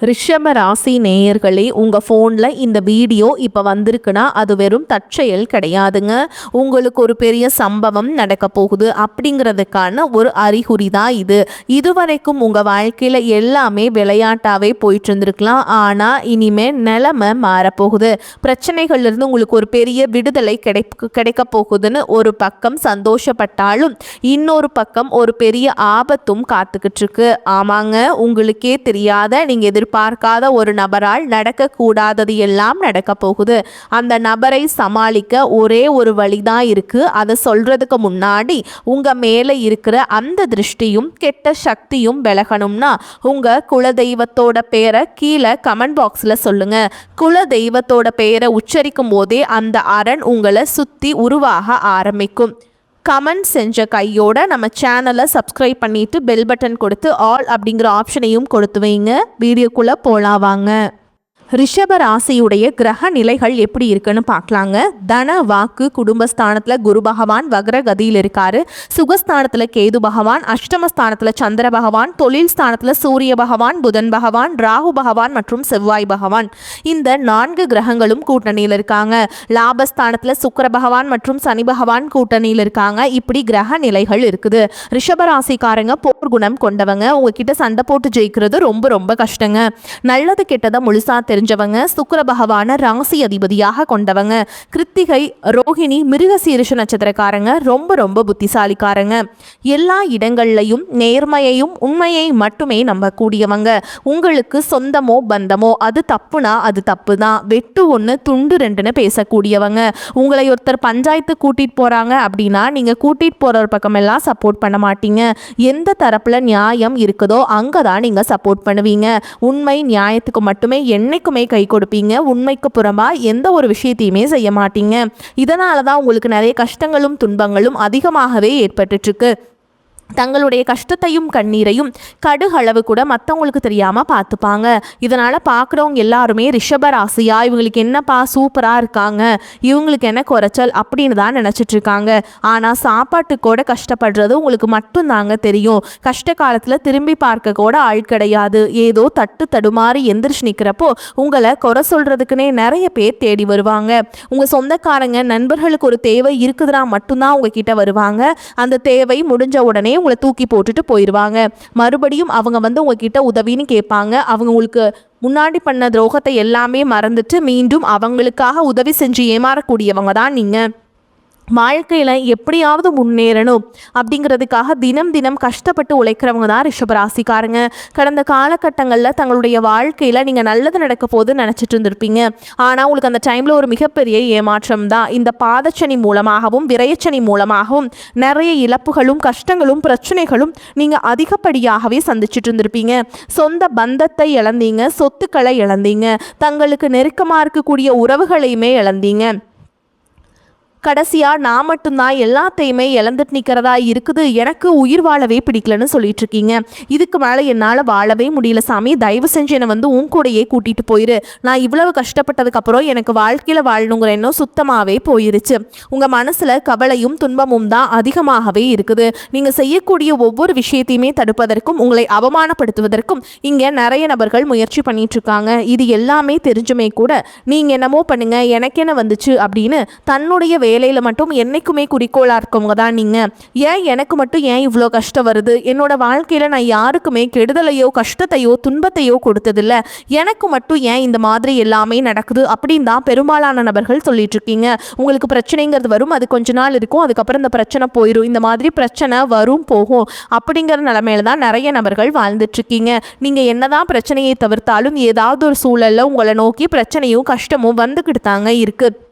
ரிஷப ராசி நேயர்களே, உங்கள் ஃபோனில் இந்த வீடியோ இப்போ வந்திருக்குன்னா அது வெறும் தற்செயல் கிடையாதுங்க. உங்களுக்கு ஒரு பெரிய சம்பவம் நடக்க போகுது அப்படிங்கிறதுக்கான ஒரு அறிகுறி தான் இது. இதுவரைக்கும் உங்கள் வாழ்க்கையில் எல்லாமே விளையாட்டாகவே போயிட்டு இருந்திருக்கலாம். ஆனால் இனிமேல் நிலைமை மாறப்போகுது. பிரச்சனைகள்லேருந்து உங்களுக்கு ஒரு பெரிய விடுதலை கிடைக்க போகுதுன்னு ஒரு பக்கம் சந்தோஷப்பட்டாலும் இன்னொரு பக்கம் ஒரு பெரிய ஆபத்தும் காத்துக்கிட்டு இருக்கு. ஆமாங்க, உங்களுக்கே தெரியாத நீங்கள் பார்க்காத ஒரு நபரால் நடக்கக்கூடாதது எல்லாம் நடக்க போகுது. அந்த நபரை சமாளிக்க ஒரே ஒரு வழிதான் இருக்கு. அதை சொல்றதுக்கு முன்னாடி உங்க மேல இருக்கிற அந்த திருஷ்டியும் கெட்ட சக்தியும் விலகணும்னா உங்க குலதெய்வத்தோட பேரை கீழே கமெண்ட் பாக்ஸ்ல சொல்லுங்க. குலதெய்வத்தோட பெயரை உச்சரிக்கும் போதே அந்த அரண் உங்களை சுத்தி உருவாக ஆரம்பிக்கும். கமெண்ட் செஞ்ச கையோட நம்ம சேனலை சப்ஸ்கிரைப் பண்ணிவிட்டு பெல் பட்டன் கொடுத்து ஆல் அப்படிங்கிற ஆப்ஷனையும் கொடுத்து வைங்க. வீடியோக்குள்ளே போகலாம் வாங்க. ரிஷப ராசியுடைய கிரக நிலைகள் எப்படி இருக்குன்னு பார்க்கலாங்க. தன வாக்கு குடும்பஸ்தானத்தில் குரு பகவான் வக்ரகதியில் இருக்காரு. சுகஸ்தானத்தில் கேது பகவான், அஷ்டமஸ்தானத்தில் சந்திர பகவான், தொழில் ஸ்தானத்தில் சூரிய பகவான், புதன் பகவான், ராகு பகவான் மற்றும் செவ்வாய் பகவான். இந்த 4 கிரகங்களும் கூட்டணியில் இருக்காங்க. லாபஸ்தானத்தில் சுக்கிர பகவான் மற்றும் சனி பகவான் கூட்டணியில் இருக்காங்க. இப்படி கிரக நிலைகள் இருக்குது. ரிஷப ராசிக்காரங்க போர் குணம் கொண்டவங்க. உங்ககிட்ட சண்டை போட்டு ஜெயிக்கிறது ரொம்ப ரொம்ப கஷ்டங்க. நல்லது கெட்டதை முழுசா தெரிஞ்சவங்க. சுக்கிர பகவான ராசி அதிபதியாக கொண்டவங்க. கிருத்திகை, ரோஹிணி, மிருகசீரிஷ நட்சத்திரக்காரங்க ரொம்ப ரொம்ப புத்திசாலிக்காரங்க. எல்லா இடங்கள்லையும் நேர்மையையும் உண்மையை மட்டுமே நம்பக்கூடியவங்க. உங்களுக்கு சொந்தமோ பந்தமோ அது தப்புனா அது தப்பு தான். வெட்டு ஒன்று துண்டு 2ன்னு பேசக்கூடியவங்க. உங்களை ஒருத்தர் பஞ்சாயத்து கூட்டிட்டு போறாங்க அப்படின்னா நீங்க கூட்டிட்டு போற ஒரு பக்கமெல்லாம் சப்போர்ட் பண்ண மாட்டீங்க. எந்த தரப்புல நியாயம் இருக்குதோ அங்கதான் நீங்க சப்போர்ட் பண்ணுவீங்க. உண்மை நியாயத்துக்கு மட்டுமே என்னைக்குமே கை கொடுப்பீங்க. உண்மைக்கு புறமா எந்த ஒரு விஷயத்தையுமே செய்ய மாட்டீங்க. இதனால தான் உங்களுக்கு நிறைய கஷ்டங்களும் துன்பங்களும் அதிகமாகவே ஏற்பட்டுட்டு இருக்கு. தங்களுடைய கஷ்டத்தையும் கண்ணீரையும் கடுகளவு கூட மற்றவங்களுக்கு தெரியாமல் பார்த்துப்பாங்க. இதனால் பார்க்குறவங்க எல்லாருமே ரிஷப ராசியா, இவங்களுக்கு என்னப்பா சூப்பராக இருக்காங்க, இவங்களுக்கு என்ன குறைச்சல் அப்படின்னு தான் நினச்சிட்ருக்காங்க. ஆனால் சாப்பாட்டுக்கூட கஷ்டப்படுறது உங்களுக்கு மட்டும்தாங்க தெரியும். கஷ்ட காலத்தில் திரும்பி பார்க்க கூட ஆள் கிடையாது. ஏதோ தட்டு தடுமாறி எந்திரிச்சு நிற்கிறப்போ உங்களை குறை சொல்கிறதுக்குன்னே நிறைய பேர் தேடி வருவாங்க. உங்கள் சொந்தக்காரங்க நண்பர்களுக்கு ஒரு தேவை இருக்குதுன்னா மட்டும்தான் உங்ககிட்ட வருவாங்க. அந்த தேவை முடிஞ்ச உடனே உங்களை தூக்கி போட்டுட்டு போயிடுவாங்க. மறுபடியும் அவங்க வந்து உங்ககிட்ட உதவின்னு கேட்பாங்க. அவங்க உங்களுக்கு முன்னாடி பண்ண துரோகத்தை எல்லாமே மறந்துட்டு மீண்டும் அவங்களுக்காக உதவி செஞ்சு ஏமாறக்கூடியவங்க தான் நீங்கள். வாழ்க்கையில் எப்படியாவது முன்னேறணும் அப்படிங்கிறதுக்காக தினம் தினம் கஷ்டப்பட்டு உழைக்கிறவங்க தான் ரிஷபராசிக்காரங்க. கடந்த காலகட்டங்களில் தங்களுடைய வாழ்க்கையில் நீங்கள் நல்லது நடக்க போது நினச்சிட்டு இருந்திருப்பீங்க. ஆனால் உங்களுக்கு அந்த டைமில் ஒரு மிகப்பெரிய ஏமாற்றம் தான். இந்த பாதச்சனி மூலமாகவும் விரயச்சனி மூலமாகவும் நிறைய இழப்புகளும் கஷ்டங்களும் பிரச்சனைகளும் நீங்கள் அதிகப்படியாகவே சந்திச்சுட்டு இருந்திருப்பீங்க. சொந்த பந்தத்தை இழந்தீங்க, சொத்துக்களை இழந்தீங்க, தங்களுக்கு நெருக்கமாக இருக்கக்கூடிய உறவுகளையுமே இழந்தீங்க. கடைசியாக நான் மட்டும்தான் எல்லாத்தையுமே இழந்துட்டு நிற்கிறதா இருக்குது, எனக்கு உயிர் வாழவே பிடிக்கலன்னு சொல்லிட்டு இருக்கீங்க. இதுக்கு மேலே என்னால் வாழவே முடியல சாமி, தயவு செஞ்சு என்னை வந்து உன் கூடையே கூட்டிகிட்டு போயிரு. நான் இவ்வளவு கஷ்டப்பட்டதுக்கப்புறம் எனக்கு வாழ்க்கையில் வாழணுங்கிற எண்ணம் சுத்தமாகவே போயிருச்சு. உங்கள் மனசில் கவலையும் துன்பமும் தான் அதிகமாகவே இருக்குது. நீங்கள் செய்யக்கூடிய ஒவ்வொரு விஷயத்தையுமே தடுப்பதற்கும் உங்களை அவமானப்படுத்துவதற்கும் இங்கே நிறைய நபர்கள் முயற்சி பண்ணிட்டு இருக்காங்க. இது எல்லாமே தெரிஞ்சுமே கூட நீங்கள் என்னமோ பண்ணுங்க, எனக்கு என்ன வந்துச்சு அப்படின்னு தன்னுடைய வேலையில் மட்டும் என்னைக்குமே குறிக்கோளாக இருக்கவங்க தான் நீங்கள். ஏன் எனக்கு மட்டும் ஏன் இவ்வளோ கஷ்டம் வருது, என்னோட வாழ்க்கையில் நான் யாருக்குமே கெடுதலையோ கஷ்டத்தையோ துன்பத்தையோ கொடுத்ததில்ல, எனக்கு மட்டும் ஏன் இந்த மாதிரி எல்லாமே நடக்குது அப்படின்னு தான் பெரும்பாலான நபர்கள் சொல்லிட்டு இருக்கீங்க. உங்களுக்கு பிரச்சனைங்கிறது வரும், அது கொஞ்ச நாள் இருக்கும், அதுக்கப்புறம் இந்த பிரச்சனை போயிடும். இந்த மாதிரி பிரச்சனை வரும் போகும் அப்படிங்கிற நிலைமையில தான் நிறைய நபர்கள் வாழ்ந்துட்டு இருக்கீங்க. நீங்கள் என்னதான் பிரச்சனையை தவிர்த்தாலும் ஏதாவது ஒரு சூழலில் உங்களை நோக்கி பிரச்சனையும் கஷ்டமும் வந்துக்கிட்டு தாங்க இருக்குது.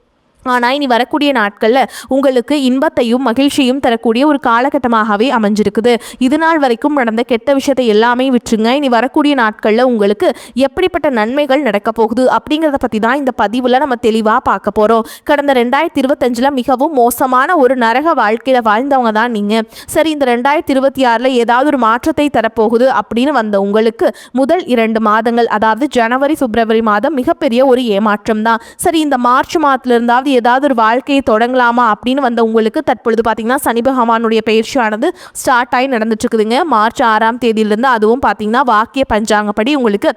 ஆனால் இனி வரக்கூடிய நாட்களில் உங்களுக்கு இன்பத்தையும் மகிழ்ச்சியும் தரக்கூடிய ஒரு காலகட்டமாகவே அமைஞ்சிருக்குது. இது நாள் வரைக்கும் நடந்த கெட்ட விஷயத்தை எல்லாமே விட்டுருங்க. இனி வரக்கூடிய நாட்களில் உங்களுக்கு எப்படிப்பட்ட நன்மைகள் நடக்க போகுது அப்படிங்கிறத பற்றி தான் இந்த பதிவில் நம்ம தெளிவாக பார்க்க போகிறோம். கடந்த 2025 மிகவும் மோசமான ஒரு நரக வாழ்க்கையில் வாழ்ந்தவங்க தான் நீங்கள். சரி, இந்த 2026 ஏதாவது ஒரு மாற்றத்தை தரப்போகுது அப்படின்னு வந்த உங்களுக்கு முதல் 2 மாதங்கள், அதாவது ஜனவரி பிப்ரவரி மாதம் மிகப்பெரிய ஒரு ஏமாற்றம் தான். சரி, இந்த மார்ச் மாதத்துல இருந்தாவது ஏதாவது ஒரு வாழ்க்கையை தொடங்கலாமா அப்படின்னு வந்த உங்களுக்கு தற்பொழுது பார்த்தீங்கன்னா சனி பகவானுடைய பயிற்சியானது ஸ்டார்ட் ஆகி நடந்துட்டு இருக்குதுங்க. மார்ச் 6ஆம் தேதியிலிருந்து அதுவும் பார்த்தீங்கன்னா வாக்கிய பஞ்சாங்கப்படி உங்களுக்கு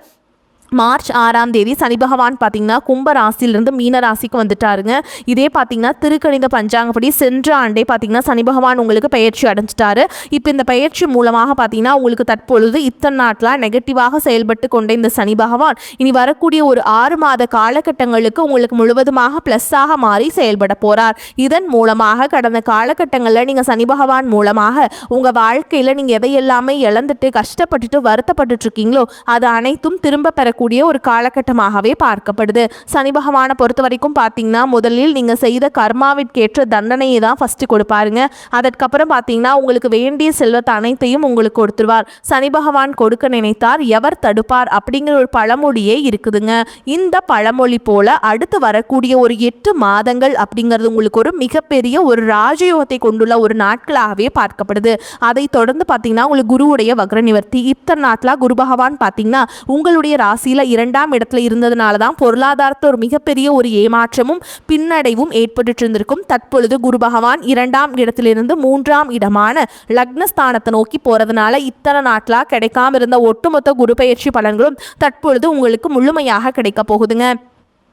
மார்ச் 6ஆம் தேதி சனி பகவான் பார்த்தீங்கன்னா கும்ப ராசியிலிருந்து மீன ராசிக்கு வந்துட்டாருங்க. இதே பார்த்தீங்கன்னா திருக்கணித பஞ்சாங்கப்படி சென்ற ஆண்டே பார்த்தீங்கன்னா சனி பகவான் உங்களுக்கு பயிற்சி அடைஞ்சிட்டாரு. இப்போ இந்த பயிற்சி மூலமாக பார்த்தீங்கன்னா உங்களுக்கு தற்பொழுது இத்தனை நாட்களாக நெகட்டிவாக செயல்பட்டு கொண்ட இந்த சனி பகவான் இனி வரக்கூடிய ஒரு 6 மாத காலகட்டங்களுக்கு உங்களுக்கு முழுவதுமாக ப்ளஸ்ஸாக மாறி செயல்பட போகிறார். இதன் மூலமாக கடந்த காலகட்டங்களில் நீங்கள் சனி பகவான் மூலமாக உங்கள் வாழ்க்கையில் நீங்கள் எதையெல்லாமே இழந்துட்டு கஷ்டப்பட்டுட்டு வருத்தப்பட்டு இருக்கீங்களோ அது அனைத்தும் திரும்ப பெற கூடிய ஒரு காலகட்டமாகவே பார்க்கப்படுது. சனி பகவானை பொறுத்த வரைக்கும் பார்த்தீங்கன்னா முதலில் நீங்கள் செய்த கர்மாவிற்கேற்ற தண்டனையை தான் ஃபர்ஸ்ட் கொடுப்பாருங்க. அதற்கப்புறம் பார்த்தீங்கன்னா உங்களுக்கு வேண்டிய செல்வத்தை அனைத்தையும் உங்களுக்கு கொடுத்துருவார். சனி பகவான் கொடுக்க நினைத்தார் எவர் தடுப்பார் அப்படிங்கிற ஒரு பழமொழியே இருக்குதுங்க. இந்த பழமொழி போல அடுத்து வரக்கூடிய ஒரு 8 மாதங்கள் அப்படிங்கிறது உங்களுக்கு ஒரு மிகப்பெரிய ஒரு ராஜயோகத்தை கொண்டுள்ள ஒரு நாட்களாகவே பார்க்கப்படுது. அதை தொடர்ந்து பார்த்தீங்கன்னா உங்களுக்கு குருவுடைய வக்ர நிவர்த்தி. இத்தனை நாட்களாக குரு பகவான் பார்த்தீங்கன்னா உங்களுடைய ராசி 2ஆம் இடத்துல இருந்ததுனால தான் பொருளாதாரத்தில் ஒரு மிகப்பெரிய ஒரு ஏமாற்றமும் பின்னடைவும் ஏற்பட்டு இருந்திருக்கும். தற்பொழுது குரு பகவான் 2ஆம் இடத்திலிருந்து 3ஆம் இடமான லக்னஸ்தானத்தை நோக்கி போறதுனால இத்தனை நாட்களாக கிடைக்காம இருந்த ஒட்டுமொத்த குரு பயிற்சி பலன்களும் தற்பொழுது உங்களுக்கு முழுமையாக கிடைக்க போகுதுங்க.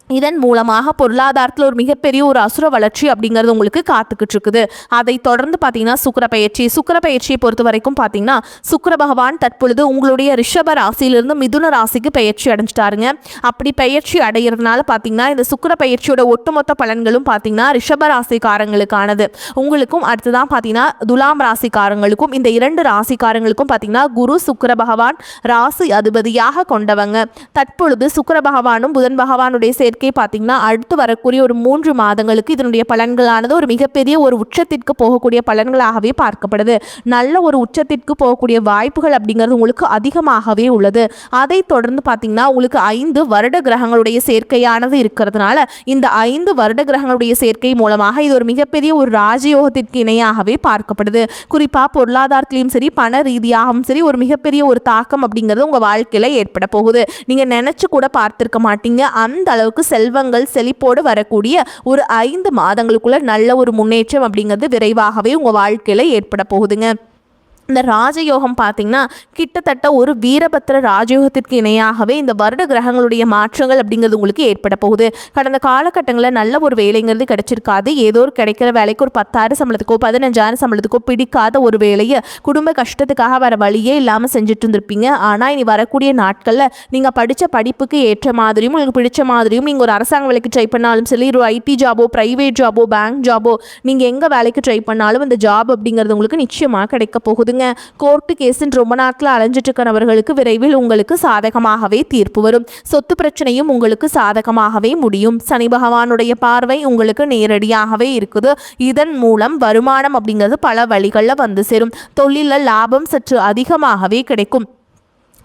இதன் மூலமாக பொருளாதாரத்தில் ஒரு மிகப்பெரிய ஒரு அசுர வளர்ச்சி அப்படிங்கிறது உங்களுக்கு காத்துக்கிட்டு இருக்குது. அதை தொடர்ந்து பார்த்தீங்கன்னா சுக்கிர பயிற்சியை பொறுத்த வரைக்கும் பார்த்தீங்கன்னா சுக்கிர பகவான் தற்பொழுது உங்களுடைய ரிஷப ராசியிலிருந்து மிதுன ராசிக்கு பயிற்சி அடைஞ்சிட்டாருங்க. அப்படி பயிற்சி அடைகிறதுனால பார்த்தீங்கன்னா இந்த சுக்கிர பயிற்சியோட ஒட்டுமொத்த பலன்களும் பார்த்தீங்கன்னா ரிஷப ராசிக்காரங்களுக்கானது. உங்களுக்கும் அடுத்துதான் பார்த்தீங்கன்னா துலாம் ராசிக்காரங்களுக்கும் இந்த 2 ராசிக்காரங்களுக்கும் பார்த்தீங்கன்னா குரு சுக்கிர பகவான் ராசி அதிபதியாக கொண்டவங்க. தற்பொழுது சுக்கிர பகவானும் புதன் பகவானுடைய பார்த்தீங்கன்னா அடுத்து வரக்கூடிய ஒரு 3 மாதங்களுக்கு இதனுடைய பலன்களானது ஒரு மிகப்பெரிய ஒரு உச்சத்திற்கு போகக்கூடிய பலன்களாகவே பார்க்கப்படுது. நல்ல ஒரு உச்சத்திற்கு போகக்கூடிய வாய்ப்புகள் அப்படிங்கிறது உங்களுக்கு அதிகமாகவே உள்ளது. அதை தொடர்ந்து பார்த்தீங்கன்னா உங்களுக்கு 5 வருட கிரகங்களுடைய சேர்க்கையானது இருக்கிறதுனால இந்த 5 வருட கிரகங்களுடைய சேர்க்கை மூலமாக இது ஒரு மிகப்பெரிய ஒரு ராஜயோகத்திற்கு இணையாகவே பார்க்கப்படுது. குறிப்பாக பொருளாதாரத்திலையும் சரி பண ரீதியாகவும் சரி ஒரு மிகப்பெரிய ஒரு தாக்கம் அப்படிங்கிறது உங்கள் வாழ்க்கையில் ஏற்பட போகுது. நீங்கள் நினைச்சு கூட பார்த்திருக்க மாட்டீங்க. அந்த அளவுக்கு செல்வங்கள் செழிப்போடு வரக்கூடிய ஒரு 5 மாதங்களுக்குள்ள நல்ல ஒரு முன்னேற்றம் அப்படிங்கிறது விரைவாகவே உங்க வாழ்க்கையில ஏற்பட போகுதுங்க. இந்த ராஜயோகம் பார்த்தீங்கன்னா கிட்டத்தட்ட ஒரு வீரபத்திர ராஜயோகத்திற்கு இணையாகவே இந்த வருட கிரகங்களுடைய மாற்றங்கள் அப்படிங்கிறது உங்களுக்கு ஏற்பட போகுது. கடந்த காலகட்டங்களில் நல்ல ஒரு வேலைங்கிறது கிடைச்சிருக்காது. ஏதோ ஒரு கிடைக்கிற வேலைக்கு ஒரு 10,000 சம்பளத்துக்கோ 15,000 சம்பளத்துக்கோ பிடிக்காத ஒரு வேலையை குடும்ப கஷ்டத்துக்காக வர வழியே இல்லாமல் செஞ்சுட்டு இருந்திருப்பீங்க. ஆனால் இனி வரக்கூடிய நாட்களில் நீங்கள் படித்த படிப்புக்கு ஏற்ற மாதிரியும் உங்களுக்கு பிடிச்ச மாதிரியும் நீங்கள் ஒரு அரசாங்க வேலைக்கு ட்ரை பண்ணாலும் சரி, ஒரு ஐடி ஜாபோ ப்ரைவேட் ஜாபோ பேங்க் ஜாபோ நீங்கள் எங்கே வேலைக்கு ட்ரை பண்ணாலும் இந்த ஜாப் அப்படிங்கிறது உங்களுக்கு நிச்சயமாக கிடைக்க போகுது. கோர்ட்டு கேஸ்ன்னு ரொம்ப நாட்கள் அலைஞ்சிட்டு இருக்கிறவர்களுக்கு விரைவில் உங்களுக்கு சாதகமாகவே தீர்ப்பு வரும். சொத்து பிரச்சனையும் உங்களுக்கு சாதகமாகவே முடியும். சனி பகவானுடைய பார்வை உங்களுக்கு நேரடியாகவே இருக்குது. இதன் மூலம் வருமானம் அப்படிங்கிறது பல வழிகளில் வந்து சேரும். தொழிலில் லாபம் சற்று அதிகமாகவே கிடைக்கும்.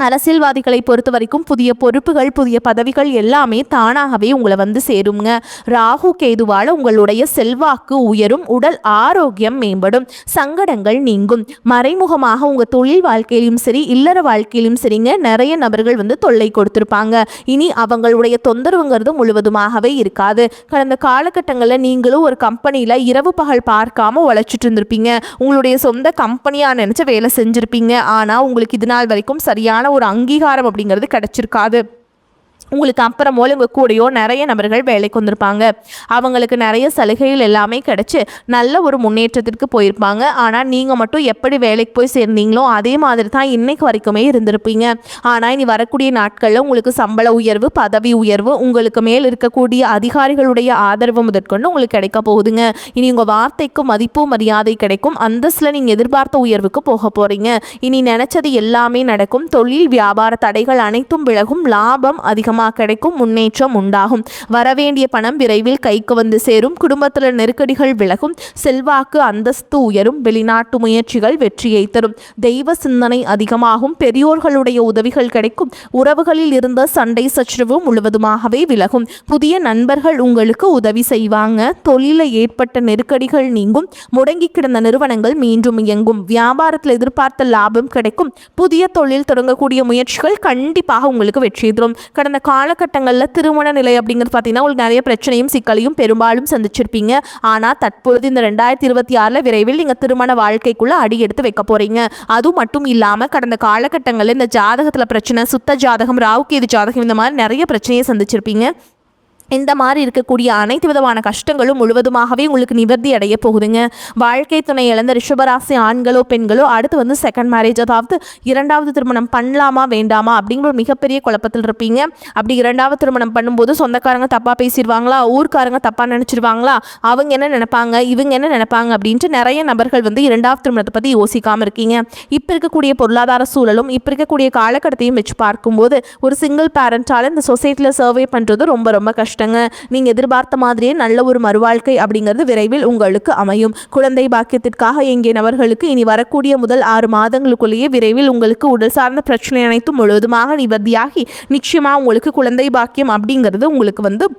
அரசியல்வாதிகளை பொறுத்த வரைக்கும் புதிய பொறுப்புகள் புதிய பதவிகள் எல்லாமே தானாகவே உங்களை வந்து சேருங்க. ராகு கேதுவால் உங்களுடைய செல்வாக்கு உயரும். உடல் ஆரோக்கியம் மேம்படும். சங்கடங்கள் நீங்கும். மறைமுகமாக உங்கள் தொழில் வாழ்க்கையிலும் சரி இல்லற வாழ்க்கையிலும் சரிங்க நிறைய நபர்கள் வந்து தொல்லை கொடுத்துருப்பாங்க. இனி அவங்களுடைய தொந்தரவுங்கிறது முழுவதுமாகவே இருக்காது. கடந்த காலகட்டங்களில் நீங்களும் ஒரு கம்பெனியில் இரவு பகல் பார்க்காம உழைச்சிட்டு இருந்திருப்பீங்க. உங்களுடைய சொந்த கம்பெனியாக நினச்ச வேலை செஞ்சுருப்பீங்க. ஆனால் உங்களுக்கு இது நாள் வரைக்கும் சரியான ஒரு அங்கீகாரம் அப்படிங்கிறது கிடைச்சிருக்காது. உங்களுக்கு அப்புறமோ உங்கள் கூடையோ நிறைய நபர்கள் வேலைக்கு வந்திருப்பாங்க. அவங்களுக்கு நிறைய சலுகைகள் எல்லாமே கிடைச்சி நல்ல ஒரு முன்னேற்றத்திற்கு போயிருப்பாங்க. ஆனால் நீங்கள் மட்டும் எப்படி வேலைக்கு போய் சேர்ந்தீங்களோ அதே மாதிரி தான் இன்னைக்கு வரைக்குமே இருந்திருப்பீங்க. ஆனால் இனி வரக்கூடிய நாட்களில் உங்களுக்கு சம்பள உயர்வு பதவி உயர்வு உங்களுக்கு மேல் இருக்கக்கூடிய அதிகாரிகளுடைய ஆதரவு முதற்கொண்டு உங்களுக்கு கிடைக்க போகுதுங்க. இனி உங்கள் வார்த்தைக்கு மதிப்பு மரியாதை கிடைக்கும். அந்தஸ்தில் நீங்கள் எதிர்பார்த்த உயர்வுக்கு போக போகிறீங்க. இனி நினைச்சது எல்லாமே நடக்கும். தொழில் வியாபார தடைகள் அனைத்தும் விலகும். லாபம் அதிகமாக கிடைக்கும். முன்னேற்றம் உண்டாகும். வரவேண்டிய பணம் விரைவில் கைக்கு வந்து சேரும். குடும்பத்தில் நெருக்கடிகள் விலகும். செல்வாக்கு அந்தஸ்து உயரும். வெளிநாட்டு முயற்சிகள் வெற்றியை தரும். தெய்வ சிந்தனை அதிகமாகும். பெரியோர்களுடைய உதவிகள் கிடைக்கும். உறவுகளில் இருந்த சண்டை சச்சரவு முழுவதுமாகவே விலகும். புதிய நண்பர்கள் உங்களுக்கு உதவி செய்வாங்க. தொழிலில் ஏற்பட்ட நெருக்கடிகள் நீங்கும். முடங்கி கிடந்த நிறுவனங்கள் மீண்டும் இயங்கும். வியாபாரத்தில் எதிர்பார்த்த லாபம் கிடைக்கும். புதிய தொழில் தொடங்கக்கூடிய முயற்சிகள் கண்டிப்பாக உங்களுக்கு வெற்றி தரும். கடந்த காலகட்டங்களில் திருமண நிலை அப்படிங்கிறது பார்த்தீங்கன்னா உங்களுக்கு நிறைய பிரச்சனையும் சிக்கலையும் பெரும்பாலும் சந்திச்சிருப்பீங்க. ஆனால் தற்பொழுது இந்த 2026 விரைவில் நீங்கள் திருமண வாழ்க்கைக்குள்ளே அடி எடுத்து வைக்க போகிறீங்க. அது மட்டும் இல்லாமல் கடந்த காலகட்டங்களில் இந்த ஜாதகத்தில் பிரச்சனை, சுத்த ஜாதகம், ராவுகேது ஜாதகம், இந்த மாதிரி நிறைய பிரச்சனையை சந்திச்சிருப்பீங்க. இந்த மாதிரி இருக்கக்கூடிய அனைத்து விதமான கஷ்டங்களும் முழுவதுமாகவே உங்களுக்கு நிவர்த்தி அடைய போகுதுங்க. வாழ்க்கை துணை இழந்த ரிஷபராசி ஆண்களோ பெண்களோ அடுத்து செகண்ட் மேரேஜ், அதாவது இரண்டாவது திருமணம் பண்ணலாமா வேண்டாமா அப்படிங்கிற மிகப்பெரிய குழப்பத்தில் இருப்பீங்க. அப்படி இரண்டாவது திருமணம் பண்ணும்போது சொந்தக்காரங்க தப்பாக பேசிடுவாங்களா, ஊர்க்காரங்க தப்பாக நினச்சிருவாங்களா, அவங்க என்ன நினைப்பாங்க, இவங்க என்ன நினைப்பாங்க அப்படின்ட்டு நிறைய நபர்கள் இரண்டாவது திருமணத்தை பற்றி யோசிக்காமல் இருக்கீங்க. இப்போ இருக்கக்கூடிய பொருளாதார சூழலும் இப்போ இருக்கக்கூடிய காலகட்டத்தையும் வச்சு பார்க்கும்போது ஒரு சிங்கிள் பேரண்டால் இந்த சொசைட்டியில் சர்வே பண்ணுறது ரொம்ப ரொம்ப கஷ்டம். நீங்க எதிர்பார்த்த மாதிரியே நல்ல ஒரு மறுவாழ்க்கை அப்படிங்கிறது விரைவில் உங்களுக்கு அமையும். குழந்தை பாக்கியத்திற்காக எங்கே நபர்களுக்கு இனி வரக்கூடிய முதல் 6 மாதங்களுக்குள்ளேயே விரைவில் உங்களுக்கு உடல் சார்ந்த பிரச்சனை அனைத்தும் முழுவதுமாக நிவர்த்தியாகி நிச்சயமா உங்களுக்கு குழந்தை பாக்கியம் அப்படிங்கிறது உங்களுக்கு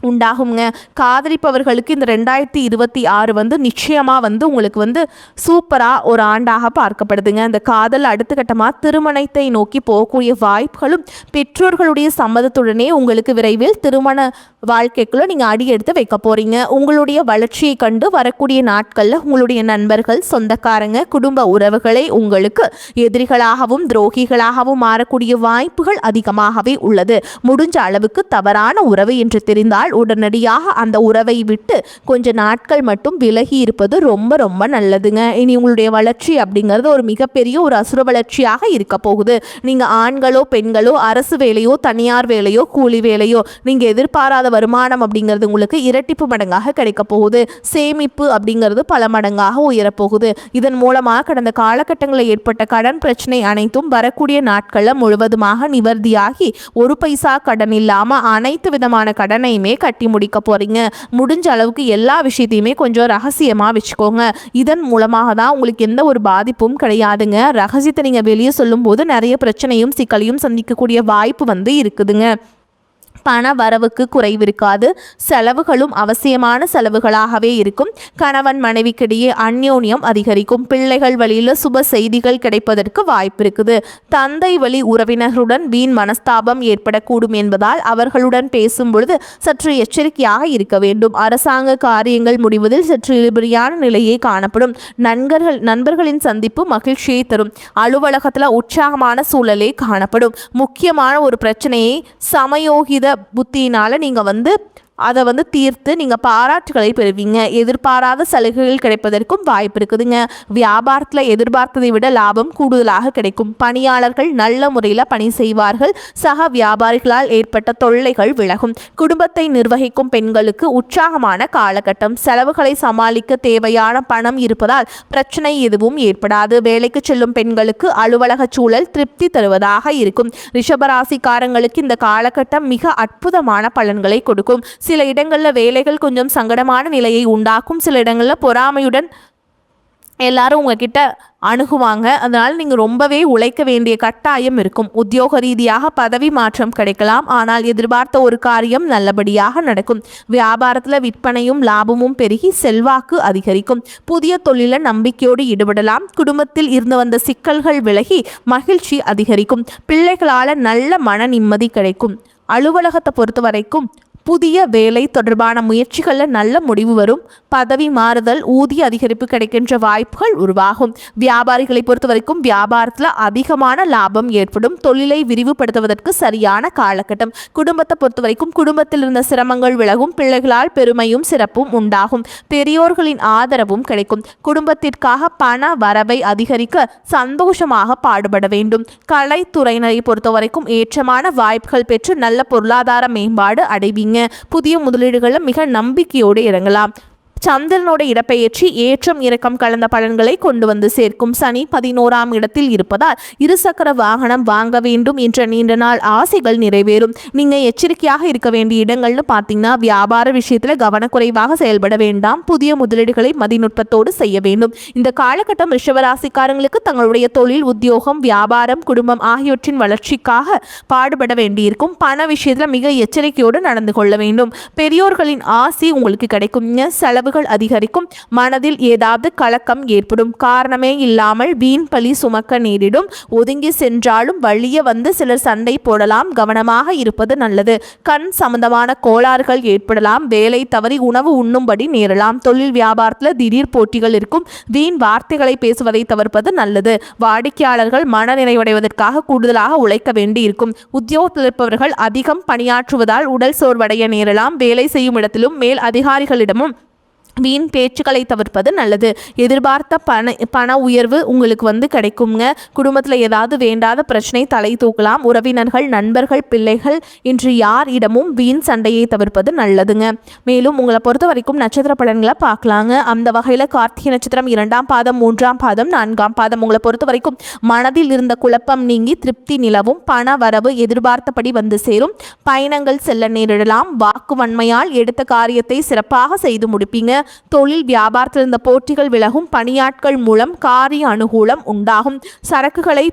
உண்டாகுங்க. காதலிப்பவர்களுக்கு இந்த 2026 நிச்சயமாக உங்களுக்கு சூப்பராக ஒரு ஆண்டாக பார்க்கப்படுதுங்க. இந்த காதல் அடுத்த கட்டமாக திருமணத்தை நோக்கி போகக்கூடிய வாய்ப்புகளும் பெற்றோர்களுடைய சம்மதத்துடனே உங்களுக்கு விரைவில் திருமண வாழ்க்கைக்குள்ளே நீங்கள் அடி எடுத்து வைக்க போகிறீங்க. உங்களுடைய வளர்ச்சியை கண்டு வரக்கூடிய நாட்களில் உங்களுடைய நண்பர்கள், சொந்தக்காரங்க, குடும்ப உறவுகளை உங்களுக்கு எதிரிகளாகவும் துரோகிகளாகவும் மாறக்கூடிய வாய்ப்புகள் அதிகமாகவே உள்ளது. முடிஞ்ச அளவுக்கு தவறான உறவு என்று தெரிந்தால் உடனடியாக அந்த உறவை விட்டு கொஞ்ச நாட்கள் மட்டும் விலகி இருப்பது ரொம்ப ரொம்ப நல்லதுங்க. இனி உங்களுடைய வளர்ச்சி அப்படிங்கிறது ஒரு மிகப்பெரிய ஒரு அசுர வளர்ச்சியாக இருக்க போகுது. நீங்கள் ஆண்களோ பெண்களோ அரசு வேலையோ தனியார் வேலையோ கூலி வேலையோ நீங்கள் எதிர்பாராத வருமானம் அப்படிங்கிறது உங்களுக்கு இரட்டிப்பு மடங்காக கிடைக்க போகுது. சேமிப்பு அப்படிங்கிறது பல மடங்காக உயரப்போகுது. இதன் மூலமாக கடந்த காலகட்டங்களில் ஏற்பட்ட கடன் பிரச்சனை அனைத்தும் வரக்கூடிய நாட்களில் முழுவதுமாக நிவர்த்தியாகி ஒரு பைசா கடன் இல்லாமல் அனைத்து விதமான கடனையுமே கட்டி முடிக்க போறீங்க. முடிஞ்ச அளவுக்கு எல்லா விஷயத்தையுமே கொஞ்சம் ரகசியமாக வச்சுக்கோங்க. இதன் மூலமாக தான் உங்களுக்கு எந்த ஒரு பாதிப்பும் கிடையாதுங்க. ரகசியத்தை நீங்கள் வெளியே சொல்லும்போது நிறைய பிரச்சனையும் சிக்கலையும் சந்திக்கக்கூடிய வாய்ப்பு இருக்குதுங்க. பண வரவுக்கு குறைவு இருக்காது. செலவுகளும் அவசியமான செலவுகளாகவே இருக்கும். கணவன் மனைவிக்கிடையே அந்யோன்யம் அதிகரிக்கும். பிள்ளைகள் வழியில் சுப செய்திகள் கிடைப்பதற்கு வாய்ப்பு இருக்குது. தந்தை வழி உறவினர்களுடன் வீண் மனஸ்தாபம் ஏற்படக்கூடும் என்பதால் அவர்களுடன் பேசும் பொழுது சற்று எச்சரிக்கையாக இருக்க வேண்டும். அரசாங்க காரியங்கள் முடிவதில் சற்று இழுபறியான நிலையே காணப்படும். நண்பர்களின் சந்திப்பு மகிழ்ச்சியை தரும். அலுவலகத்தில் உற்சாகமான சூழலே காணப்படும். முக்கியமான ஒரு பிரச்சனையை சமயோகித புத்தியினால நீங்க அதை தீர்த்து நீங்கள் பாராட்டுகளை பெறுவீங்க. எதிர்பாராத சலுகைகள் கிடைப்பதற்கும் வாய்ப்பு இருக்குதுங்க. வியாபாரத்தில் எதிர்பார்த்ததை விட லாபம் கூடுதலாக கிடைக்கும். பணியாளர்கள் நல்ல முறையில் பணி செய்வார்கள். சக வியாபாரிகளால் ஏற்பட்ட தொல்லைகள் விலகும். குடும்பத்தை நிர்வகிக்கும் பெண்களுக்கு உற்சாகமான காலகட்டம். செலவுகளை சமாளிக்க தேவையான பணம் இருப்பதால் பிரச்சனை எதுவும் ஏற்படாது. வேலைக்கு செல்லும் பெண்களுக்கு அலுவலக சூழல் திருப்தி தருவதாக இருக்கும். ரிஷபராசிக்காரங்களுக்கு இந்த காலகட்டம் மிக அற்புதமான பலன்களை கொடுக்கும். சில இடங்களில் வேலைகள் கொஞ்சம் சங்கடமான நிலையை உண்டாக்கும். சில இடங்களில் பொறாமையுடன் எல்லாரும் உங்ககிட்ட அணுகுவாங்க. அதனால் நீங்கள் ரொம்பவே உழைக்க வேண்டிய கட்டாயம் இருக்கும். உத்தியோக ரீதியாக பதவி மாற்றம் கிடைக்கலாம். ஆனால் எதிர்பார்த்த ஒரு காரியம் நல்லபடியாக நடக்கும். வியாபாரத்தில் விற்பனையும் லாபமும் பெருகி செல்வாக்கு அதிகரிக்கும். புதிய தொழில நம்பிக்கையோடு ஈடுபடலாம். குடும்பத்தில் இருந்து வந்த சிக்கல்கள் விலகி மகிழ்ச்சி அதிகரிக்கும். பிள்ளைகளால் நல்ல மன நிம்மதி கிடைக்கும். அலுவலகத்தை பொறுத்த வரைக்கும் புதிய வேலை தொடர்பான முயற்சிகளில் நல்ல முடிவு வரும். பதவி மாறுதல், ஊதிய அதிகரிப்பு கிடைக்கின்ற வாய்ப்புகள் உருவாகும். வியாபாரிகளை பொறுத்த வரைக்கும் வியாபாரத்தில் அதிகமான லாபம் ஏற்படும். தொழிலை விரிவுபடுத்துவதற்கு சரியான காலகட்டம். குடும்பத்தை பொறுத்த வரைக்கும் குடும்பத்தில் இருந்த சிரமங்கள் விலகும். பிள்ளைகளால் பெருமையும் சிறப்பும் உண்டாகும். பெரியோர்களின் ஆதரவும் கிடைக்கும். குடும்பத்திற்காக பண வரவை அதிகரிக்க சந்தோஷமாக பாடுபட வேண்டும். கலைத்துறையினரை பொறுத்த வரைக்கும் ஏற்றமான வாய்ப்புகள் பெற்று நல்ல பொருளாதார மேம்பாடு அடைவீங்க. புதிய முதலீடுகளை மிக நம்பிக்கையோடு இறங்கலாம். சந்திரனோட இடப்பெயர்ச்சி ஏற்றம் இறக்கம் கலந்த பலன்களை கொண்டு சேர்க்கும். சனி 11ஆம் இடத்தில் இருப்பதால் இருசக்கர வாகனம் வாங்க வேண்டும் என்ற நீண்ட நாள் ஆசைகள் நிறைவேறும். நீங்கள் எச்சரிக்கையாக இருக்க வேண்டிய இடங்கள்னு பார்த்தீங்கன்னா வியாபார விஷயத்தில் கவனக்குறைவாக செயல்பட வேண்டாம். புதிய முதலீடுகளை மதிநுட்பத்தோடு செய்ய வேண்டும். இந்த காலகட்டம் ரிஷபராசிக்காரங்களுக்கு தங்களுடைய தொழில், உத்தியோகம், வியாபாரம், குடும்பம் ஆகியவற்றின் வளர்ச்சிக்காக பாடுபட வேண்டியிருக்கும். பண விஷயத்தில் மிக எச்சரிக்கையோடு நடந்து கொள்ள வேண்டும். பெரியோர்களின் ஆசி உங்களுக்கு கிடைக்கும். செலவு செலவுகள் அதிகரிக்கும். மனதில் ஏதாவது கலக்கம் ஏற்படும். காரணமே இல்லாமல் வீண் பழி சுமக்க நேரிடும். ஒதுங்கி சென்றாலும் வழிய வந்து சிலர் சண்டை போடலாம். கவனமாக இருப்பது நல்லது. கண் சம்பந்தமான கோளாறுகள் ஏற்படலாம். வேலை தவறி உணவு உண்ணும்படி நேரலாம். தொழில் வியாபாரத்தில் திடீர் போட்டிகள் இருக்கும். வீண் வார்த்தைகளை பேசுவதை தவிர்ப்பது நல்லது. வாடிக்கையாளர்கள் மன நிறைவடைவதற்காக கூடுதலாக உழைக்க வேண்டி இருக்கும். உத்தியோகத்தில் இருப்பவர்கள் அதிகம் பணியாற்றுவதால் உடல் சோர்வடைய நேரலாம். வேலை செய்யும் இடத்திலும் மேல் அதிகாரிகளிடமும் வீண் பேச்சுக்களை தவிர்ப்பது நல்லது. எதிர்பார்த்த பண உயர்வு உங்களுக்கு கிடைக்குங்க. குடும்பத்தில் ஏதாவது வேண்டாத பிரச்சனை தலை தூக்கலாம். உறவினர்கள், நண்பர்கள், பிள்ளைகள் இன்று யார் இடமும் வீண் சண்டையை தவிர்ப்பது நல்லதுங்க. மேலும் உங்களை பொறுத்த வரைக்கும் நட்சத்திர பலன்களை பார்க்கலாங்க. அந்த வகையில் கார்த்திகை நட்சத்திரம் 2ஆம் பாதம், 3ஆம் பாதம், 4ஆம் பாதம் உங்களை பொறுத்த வரைக்கும் மனதில் இருந்த குழப்பம் நீங்கி திருப்தி நிலவும். பண வரவு எதிர்பார்த்தபடி வந்து சேரும். பயணங்கள் செல்ல நேரிடலாம். வாக்கு வன்மையால் எடுத்த காரியத்தை சிறப்பாக செய்து முடிப்பீங்க. தொழில் வியாபாரத்தில் இருந்த போட்டிகள் விலகும். பணியாட்கள் மூலம் காரிய அனுகூலம் உண்டாகும். சரக்குகளை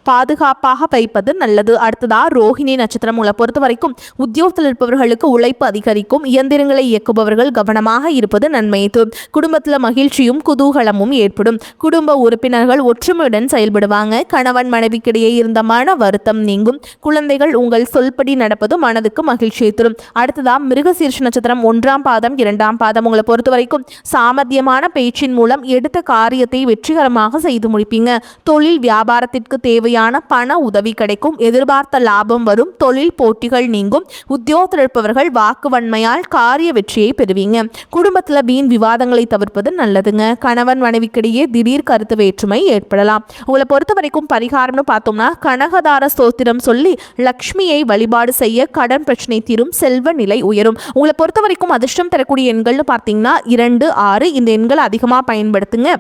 பாதுகாப்பாக வைப்பது நல்லது. அடுத்ததா ரோஹிணி நட்சத்திரம் உங்களை பொறுத்த வரைக்கும் உத்தியோகத்தில் இருப்பவர்களுக்கு உழைப்பு அதிகரிக்கும். இயந்திரங்களை இயக்குபவர்கள் கவனமாக இருப்பது நன்மையை தரும். குடும்பத்தில் மகிழ்ச்சியும் குதூகலமும் ஏற்படும். குடும்ப உறுப்பினர்கள் ஒற்றுமையுடன் செயல்படுவாங்க. கணவன் மனைவிக்கிடையே இருந்த மன வருத்தம் நீங்கும். குழந்தைகள் உங்கள் சொல்படி நடப்பது மனதுக்கு மகிழ்ச்சியை தரும். அடுத்ததா மிருகசீரிஷ நட்சத்திரம் 1ஆம் பாதம், 2ஆம் பாதம் உங்களை பொறுத்த வரைக்கும் சாமர்த்தியமான பேச்சின் மூலம் எடுத்த காரியத்தை வெற்றிகரமாக செய்து முடிப்பீங்க. தொழில் வியாபாரத்திற்கு தேவை பண உதவி கிடைக்கும். எதிர்பார்த்த லாபம் வரும். தொழில் போட்டிகள் நீங்கும். உத்தியோகத்தில் இருப்பவர்கள் வாக்கு வன்மையால் காரிய வெற்றியை பெறுவீங்க. குடும்பத்தில் வீண் விவாதங்களை தவிர்ப்பது நல்லதுங்க. கணவன் மனைவிக்கிடையே திடீர் கருத்து வேற்றுமை ஏற்படலாம். உங்களை பொறுத்த வரைக்கும் பரிகாரம்னு பார்த்தோம்னா கனகதார ஸ்தோத்திரம் சொல்லி லக்ஷ்மியை வழிபாடு செய்ய கடன் பிரச்சனை தீரும். செல்வ நிலை உயரும். உங்களை பொறுத்த வரைக்கும் அதிர்ஷ்டம் தரக்கூடிய எண்கள்னு பார்த்தீங்கன்னா 2, 6 இந்த எண்களை அதிகமாக பயன்படுத்துங்க.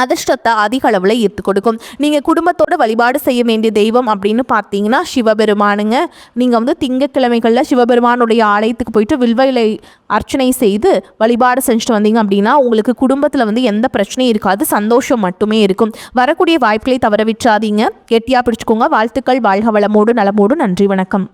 அதிர்ஷ்டத்தை அதிக அளவில் ஈர்த்து கொடுக்கும். நீங்கள் குடும்பத்தோடு வழிபாடு செய்ய வேண்டிய தெய்வம் அப்படின்னு பார்த்தீங்கன்னா சிவபெருமானுங்க. நீங்கள் திங்கட்கிழமைகளில் சிவபெருமானுடைய ஆலயத்துக்கு போயிட்டு வில்வ அர்ச்சனை செய்து வழிபாடு செஞ்சுட்டு வந்தீங்க அப்படின்னா உங்களுக்கு குடும்பத்தில் எந்த பிரச்சனையும் இருக்காது. சந்தோஷம் மட்டுமே இருக்கும். வரக்கூடிய வாய்ப்புகளை தவற விட்டுறாதீங்க. கெட்டியாக பிடிச்சுக்கோங்க. வாழ்த்துக்கள். வாழ்க வளமோடு நலமோடு. நன்றி, வணக்கம்.